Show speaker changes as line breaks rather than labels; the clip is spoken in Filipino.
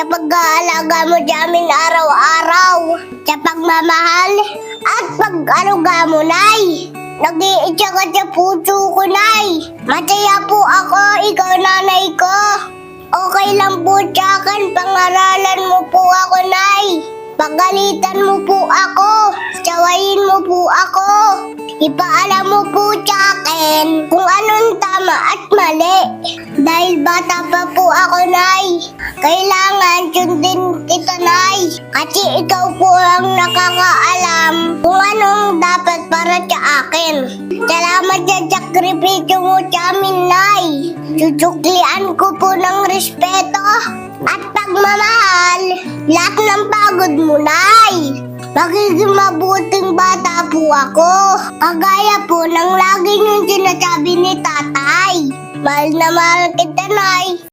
sa pag-aalaga mo sa amin araw-araw, sa pagmamahal at pag-aruga mo, Nay. Nag-iitsa ka sa puso ko, Nay. Masaya po ako, ikaw nanay ko. Okay lang po sa akin, pangaralan mo po ako, Nay. Pagalitan mo po ako, tsawayin mo po ako. Ipaalam mo po sa akin kung anong tama at mali. Dahil bata pa po ako, Nay. Kailangan sundin kita, Nay. Kasi ikaw po ang nakakaalam kung anong dapat para sa akin. Salamat sa sakripisyo mo sa amin, Nay. Susuklian ko po ng respeto at pagmamahal lahat ng pagod mo, Nay. Magiging mabuting bata po ako. Kagaya po ng lagi niyong sinasabi ni Tatay. Mahal na mahal kita, Nay.